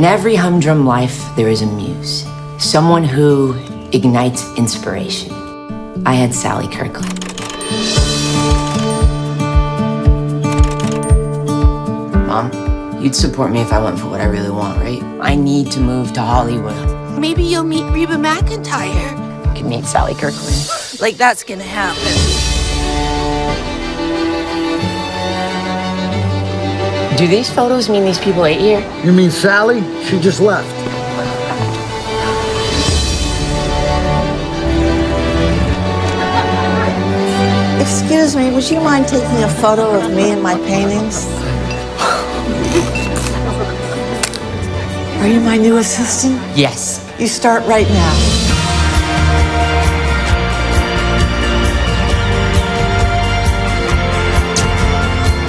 In every humdrum life, there is a muse. Someone who ignites inspiration. I had Sally Kirkland. Mom, you'd support me if I went for what I really want, right? I need to move to Hollywood. Maybe you'll meet Reba McEntire. I could meet Sally Kirkland. Like, that's gonna happen. Do these photos mean these people ate here? You mean Sally? She just left. Excuse me, would you mind taking a photo of me and my paintings? Are you my new assistant? Yes. You start right now.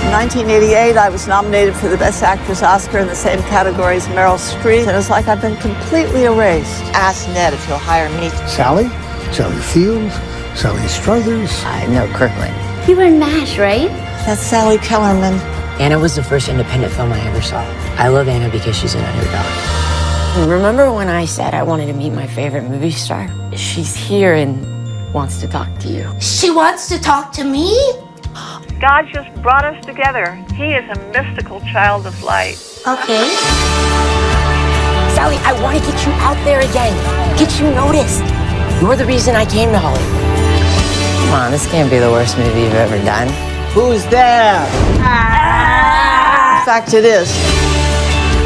In 1988, I was nominated for the Best Actress Oscar in the same category as Meryl Streep, and it's like I've been completely erased. Ask Ned if he'll hire me. Sally? Sally Fields? Sally Struthers? No, Kirkland. You were in MASH, right? That's Sally Kellerman. Anna was the first independent film I ever saw. I love Anna because she's an underdog. Remember when I said I wanted to meet my favorite movie star? She's here and wants to talk to you. She wants to talk to me? God just brought us together. He is a mystical child of light. Okay. Sally, I want to get you out there again. Get you noticed. You're the reason I came to Hollywood. Come on, this can't be the worst movie you've ever done. Who's there? In fact, it is.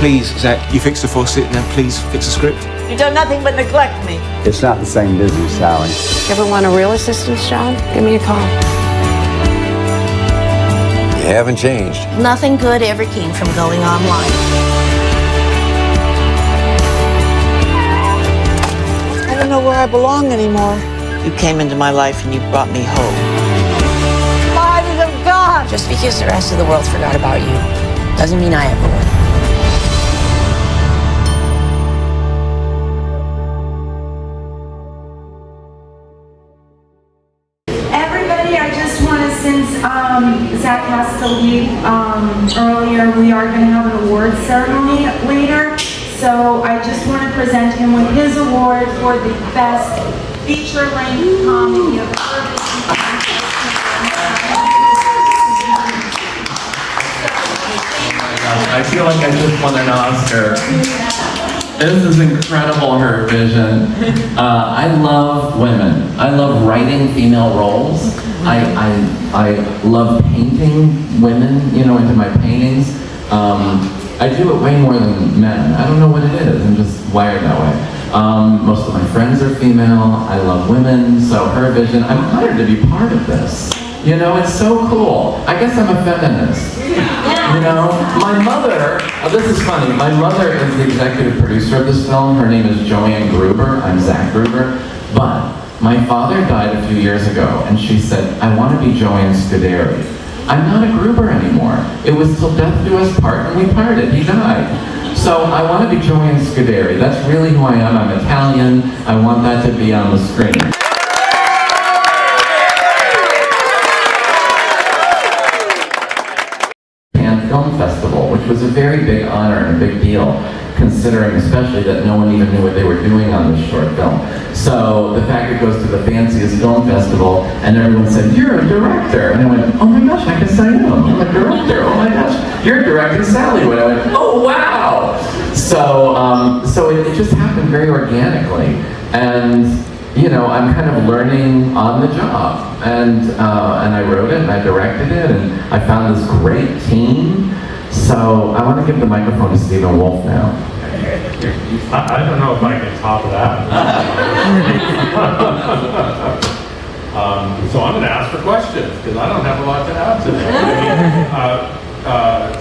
Please, Xaque, you fix the faucet, now please fix the script. You've done nothing but neglect me. It's not the same business, Sally. Ever want a real assistant's job? Give me a call. You haven't changed. Nothing good ever came from going online. I don't know where I belong anymore. You came into my life and you brought me hope. Light of God! Just because the rest of the world forgot about you doesn't mean I ever will. Since Xaque has to leave earlier, we are going to have an award ceremony later. So I just want to present him with his award for the best feature-length comedy of the I feel like I just won an Oscar. This is incredible, her vision. I love women. I love writing female roles. I love painting women, into my paintings. I do it way more than men. I don't know what it is. I'm just wired that way. Most of my friends are female. I love women. So her vision, I'm honored to be part of this. It's so cool. I guess I'm a feminist. My mother, this is funny, my mother is the executive producer of this film. Her name is Xaque Gruber. I'm Xaque Gruber. But my father died a few years ago, and she said, I want to be Joanne Scuderi. I'm not a Gruber anymore. It was till death do us part, and we parted. He died. So I want to be Joanne Scuderi. That's really who I am. I'm Italian. I want that to be on the screen. Film Festival, which was a very big honor and a big deal, considering especially that no one even knew what they were doing on this short film. So the fact it goes to the fanciest film festival and everyone said, you're a director. And I went, oh my gosh, I guess I am. I'm a director. Oh my gosh, you're directing SALLYWOOD. I went, oh wow. So it just happened very organically. And I'm kind of learning on the job, and I wrote it, and I directed it, and I found this great team. So I want to give the microphone to Steven Wolfe now. I don't know if I can top that. So I'm going to ask for questions, because I don't have a lot to add today.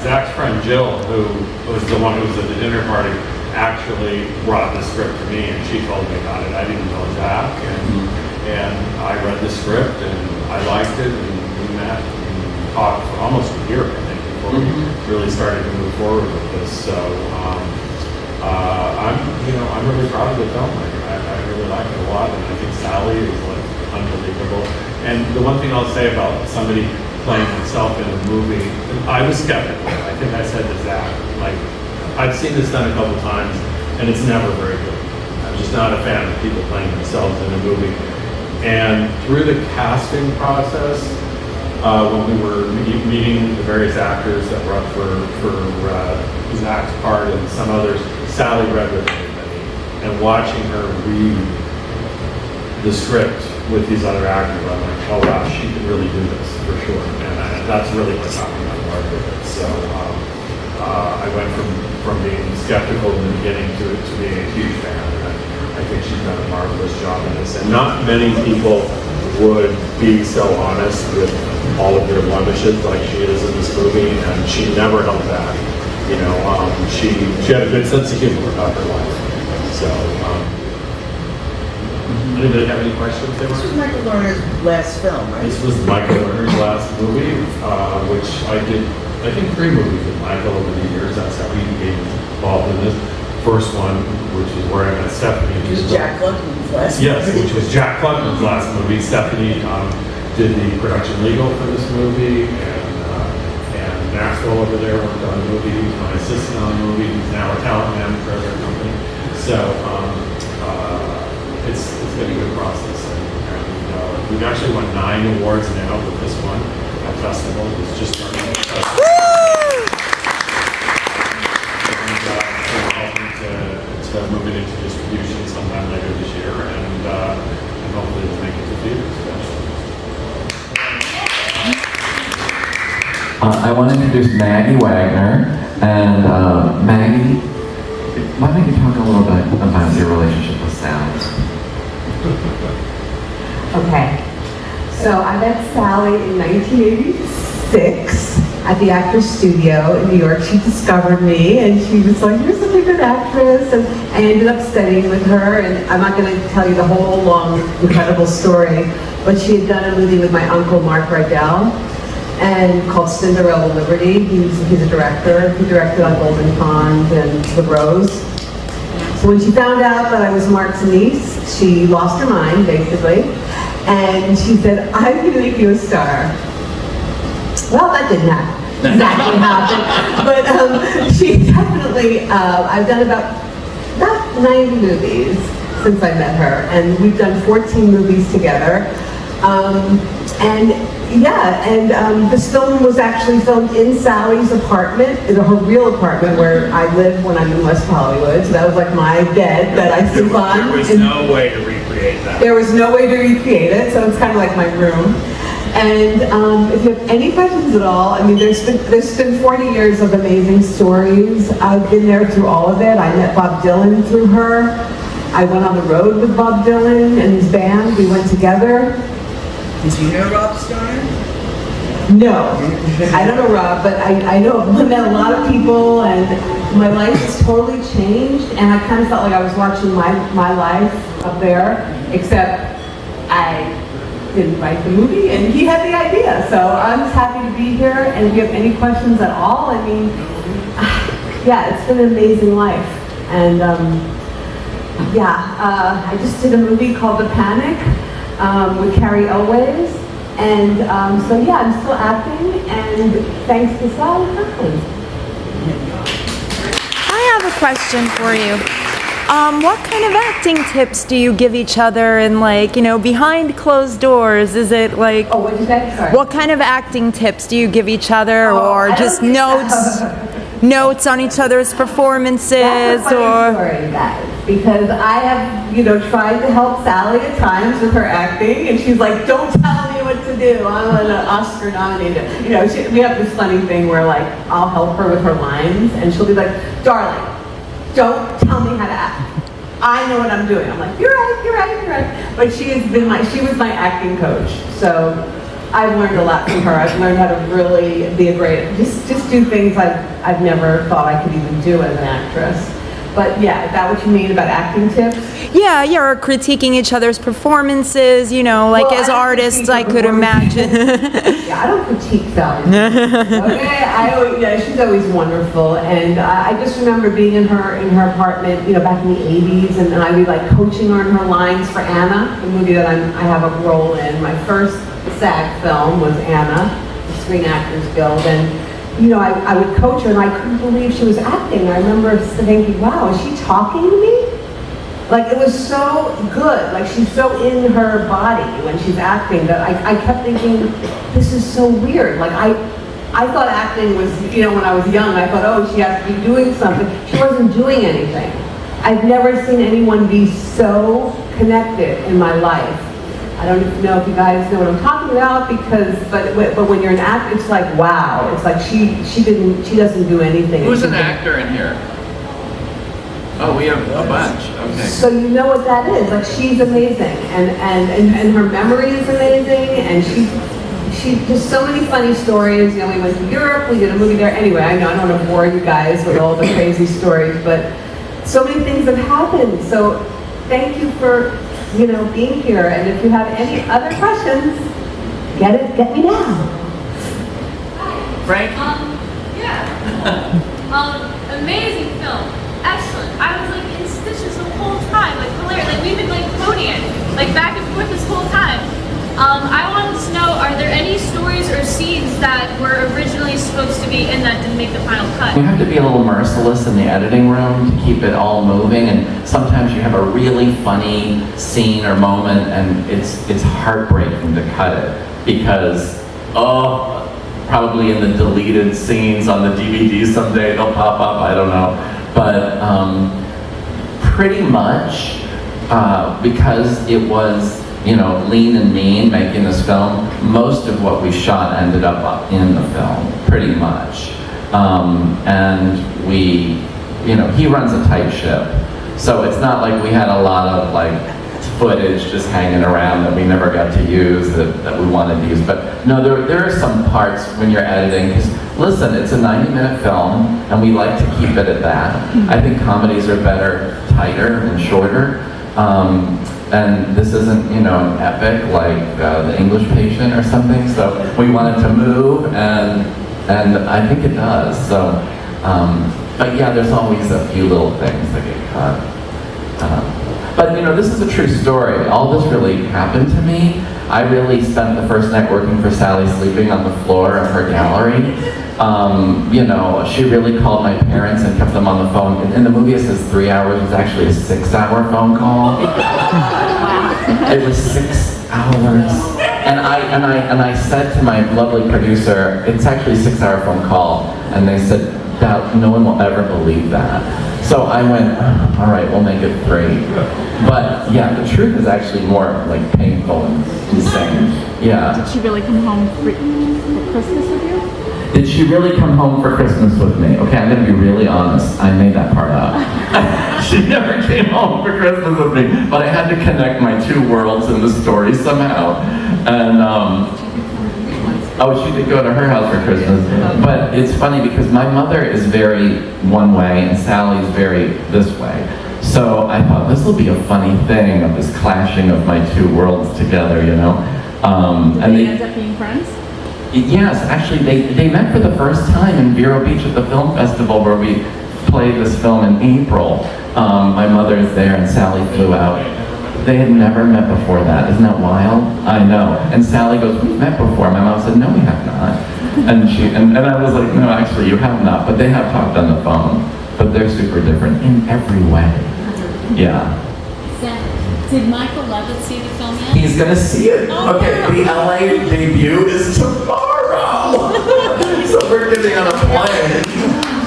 Xaque's friend Jill, who was the one who was at the dinner party, actually brought the script to me, and she told me about it. I didn't know Xaque, and I read the script, and I liked it, and we met and talked for almost a year, I think, before we really started to move forward with this. So I'm really proud of the film. I really like it a lot, and I think Sally is unbelievable. And the one thing I'll say about somebody playing himself in a movie, I was skeptical. I think I said to Xaque, I've seen this done a couple times, and it's never very good. I'm just not a fan of people playing themselves in a movie. And through the casting process, when we were meeting the various actors that were up for Xaque's part and some others, Sally read with everybody, and watching her read the script with these other actors, I'm like, oh wow, she can really do this for sure, and that's really what got me on board with it. So I went from being skeptical in the beginning to being a huge fan, and I think she's done a marvelous job in this. And not many people would be so honest with all of their blemishes like she is in this movie, and she never held back. You know, she had a good sense of humor about her life. So. Anybody have any questions? This was Michael Lerner's last film, right? This was Michael Lerner's last movie, which I did, I think 3 movies with Michael over the years. That's how he became involved in this. First one, which is where I met Stephanie. Which was Jack Clucken's last movie. Yes, which was Jack Clucken's last movie. Stephanie did the production legal for this movie, and Maxwell over there worked on the movie. He was my assistant on the movie. He's now a talent manager at our company. So, it's been a good process, and we've actually won 9 awards now with this one at festival. It's just starting. And we're hoping to move it into distribution sometime later this year, and hopefully we'll make it to theaters. I want to introduce Maggie Wagner, and Maggie, why don't you talk a little bit about your relationship with Sally? Okay, so I met Sally in 1986 at the Actress Studio in New York. She discovered me, and she was like, "You're such a good actress," and I ended up studying with her. And I'm not going to tell you the whole long, incredible story, but she had done a movie with my uncle Mark Rydell, and called Cinderella Liberty. He's a director. He directed on Golden Pond and The Rose. So when she found out that I was Mark's niece, she lost her mind, basically. And she said, "I'm going to make you a star." Well, that didn't exactly happen. But she definitely, I've done about 90 movies since I met her. And we've done 14 movies together. This film was actually filmed in Sally's apartment, in her real apartment where I live when I'm in West Hollywood. So that was like my bed that I sleep on. There was no way to recreate that. There was no way to recreate it, so it's kind of like my room. And if you have any questions at all, I mean, there's been 40 years of amazing stories. I've been there through all of it. I met Bob Dylan through her. I went on the road with Bob Dylan and his band. We went together. Did you know Rob Steiner? No, I don't know Rob, but I met a lot of people, and my life has totally changed, and I kind of felt like I was watching my life up there, except I didn't write the movie, and he had the idea, so I'm just happy to be here, and if you have any questions at all, I mean, yeah, it's been an amazing life, and I just did a movie called The Panic with Carrie Elways. And I'm still acting, and thanks to Sally. I have a question for you. What kind of acting tips do you give each other, and behind closed doors? Is it like? Oh, what did you say? Sorry. What kind of acting tips do you give each other, or just notes on each other's performances? That's a funny story, guys, because I have, tried to help Sally at times with her acting, and she's like, "Don't tell me what to do. I'm an Oscar nominated." We have this funny thing where I'll help her with her lines, and she'll be like, "Darling, don't tell me how to act. I know what I'm doing." I'm like, "You're right." But she was my acting coach, so I've learned a lot from her. I've learned how to really be a great, just do things I've never thought I could even do as an actress. But yeah, is that what you mean about acting tips? Yeah, or critiquing each other's performances, as artists, I could imagine. Yeah, I don't critique Sally. Okay, she's always wonderful, and I just remember being in her apartment, back in the '80s, and I'd be coaching her in her lines for Anna, the movie that I have a role in. My first SAG film was Anna, the Screen Actors Guild, and you know, I would coach her and I couldn't believe she was acting. I remember thinking, wow, is she talking to me? Like, it was so good. Like, she's so in her body when she's acting that I kept thinking, this is so weird. Like, I thought acting was, you know, when I was young, I thought, oh, she has to be doing something. She wasn't doing anything. I've never seen anyone be so connected in my life. I don't know if you guys know what I'm talking about, because, but when you're an actor, it's like, wow. It's like she doesn't do anything. Who's an actor in here? Oh, we have a bunch. Okay. So you know what that is. Like, she's amazing, and her memory is amazing, and she just so many funny stories. You know, we went to Europe, we did a movie there. Anyway, I know I don't want to bore you guys with all the crazy stories, but so many things have happened. So thank you for, you know, being here. And if you have any other questions, get me now. Frank? Amazing film. Excellent. I was like in stitches the whole time, like hilarious. Like we've been like quoting it, like back and forth this whole time. I wanted to know, are there any stories or scenes that were originally supposed to be in that didn't make the final cut? You have to be a little merciless in the editing room to keep it all moving, and sometimes you have a really funny scene or moment and it's heartbreaking to cut it because, probably in the deleted scenes on the DVD someday they'll pop up, I don't know. But pretty much because it was, you know, lean and mean making this film, most of what we shot ended up in the film, pretty much. And we, you know, he runs a tight ship. So it's not like we had a lot of like footage just hanging around that we never got to use that we wanted to use. But no, there are some parts when you're editing, because listen, it's a 90-minute film and we like to keep it at that. I think comedies are better, tighter and shorter. And this isn't, you know, an epic like The English Patient or something, so we wanted to move, and I think it does. So, but yeah, there's always a few little things that get cut. But you know, this is a true story. All this really happened to me. I really spent the first night working for Sally sleeping on the floor of her gallery. You know, she really called my parents and kept them on the phone. In the movie it says 3 hours, it was actually a 6-hour phone call. It was 6 hours. And I said to my lovely producer, it's actually a 6-hour phone call. And they said, no one will ever believe that. So I went, all right, we'll make it 3. But yeah, the truth is actually more like painful and insane. Yeah. Did she really come home for Christmas with you? Did she really come home for Christmas with me? Okay, I'm gonna be really honest. I made that part up. She never came home for Christmas with me, but I had to connect my two worlds in the story somehow. And she did go to her house for Christmas. But it's funny because my mother is very one way and Sally's very this way. So I thought this will be a funny thing of this clashing of my two worlds together, you know. And they end up being friends? Yes, actually they met for the first time in Vero Beach at the film festival where we played this film in April. My mother is there and Sally flew out. They had never met before that. Isn't that wild? I know. And Sally goes, we've met before. My mom said, no, we have not. And I was like, no, actually you have not, but they have talked on the phone. But they're super different in every way. Yeah. Did Michael Levitt see the film yet? He's gonna see it. Okay, the LA debut is tomorrow. So we're getting on a plane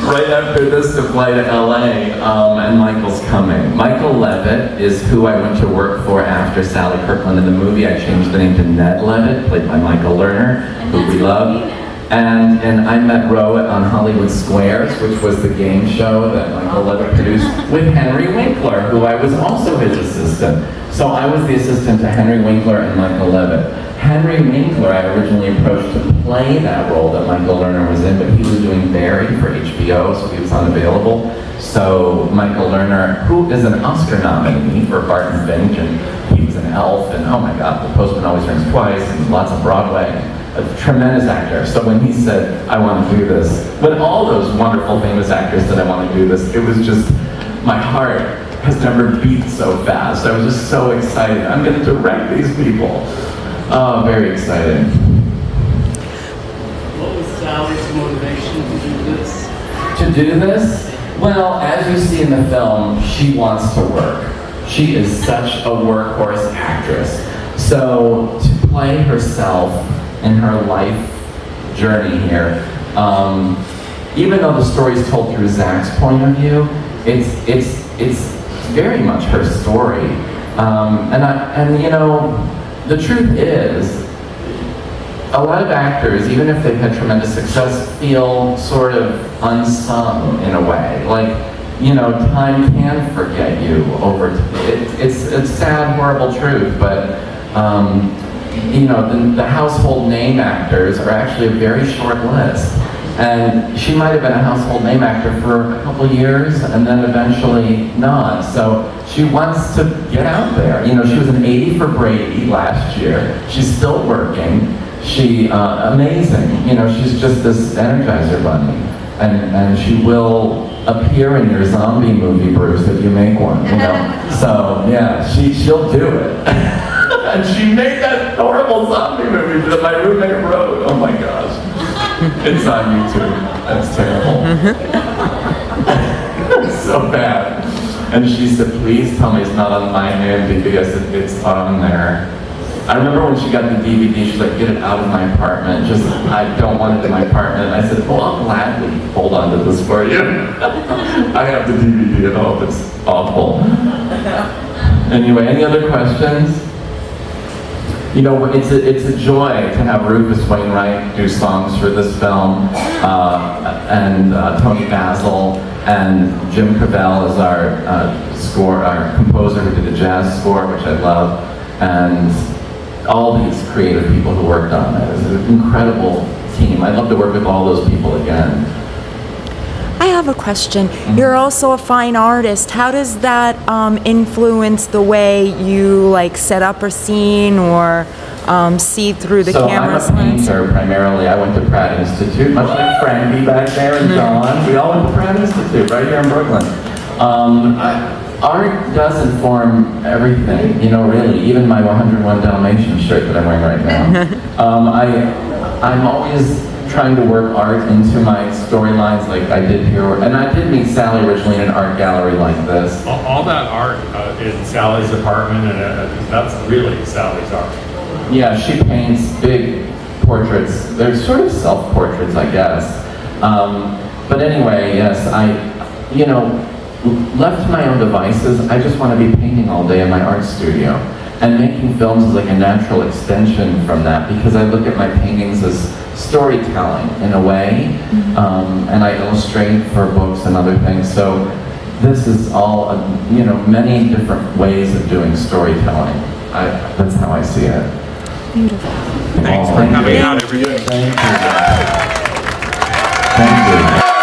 right after this to fly to LA, and Michael's coming. Michael Levitt is who I went to work for after Sally Kirkland in the movie. I changed the name to Ned Levitt, played by Michael Lerner, who we love. And I met Rohit on Hollywood Squares, which was the game show that Michael Levitt produced with Henry Winkler, who I was also his assistant. So I was the assistant to Henry Winkler and Michael Levitt. Henry Winkler I originally approached to play that role that Michael Lerner was in, but he was doing Barry for HBO, so he was unavailable. So Michael Lerner, who is an Oscar nominee for Barton Finch, and he was an elf, and oh my God, The Postman Always Rings Twice, and lots of Broadway. A tremendous actor. So when he said, I want to do this, when all those wonderful famous actors said, I want to do this, it was just, my heart has never beat so fast. I was just so excited. I'm going to direct these people. Oh, very exciting. What was Sally's motivation to do this? To do this? Well, as you see in the film, she wants to work. She is such a workhorse actress. So to play herself in her life journey here, even though the story is told through Xaque's point of view, it's very much her story. And you know, the truth is, a lot of actors, even if they've had tremendous success, feel sort of unsung in a way. Like, you know, time can forget you over. It's a sad, horrible truth, but you know, the household name actors are actually a very short list. And she might have been a household name actor for a couple years and then eventually not. So she wants to get out there. You know, she was an 80 for Brady last year. She's still working. She, amazing. You know, she's just this Energizer bunny. And she will appear in your zombie movie, Bruce, if you make one, you know. So, yeah, she'll do it. And she made that horrible zombie movie that my roommate wrote. Oh my gosh. It's on YouTube. That's terrible. It's so bad. And she said, please tell me it's not on my name because it's on there. I remember when she got the DVD, she's like, get it out of my apartment. Just, I don't want it in my apartment. I said, well, I'll gladly hold on to this for you. I have the DVD at home. It's awful. Anyway, any other questions? You know, it's a joy to have Rufus Wainwright do songs for this film, and Tony Basil, and Jim Cavell is our composer who did the jazz score, which I love, and all these creative people who worked on it. It's an incredible team. I'd love to work with all those people again. I have a question. You're also a fine artist. How does that influence the way you like set up a scene or see through the camera? So I'm a painter primarily. I went to Pratt Institute, much like Frankie back there and John. We all went to Pratt Institute right here in Brooklyn. Art does inform everything, you know, really. Even my 101 Dalmatian shirt that I'm wearing right now. I'm always trying to work art into my storylines like I did here. And I did meet Sally originally in an art gallery like this. All that art in Sally's apartment, and that's really Sally's art. Yeah, she paints big portraits. They're sort of self-portraits, I guess. But anyway, yes, you know, left to my own devices, I just want to be painting all day in my art studio. And making films is like a natural extension from that because I look at my paintings as storytelling in a way, and I illustrate for books and other things. So this is all, you know, many different ways of doing storytelling. That's how I see it. Beautiful. Thanks for coming out every day. Thank you. Thank you.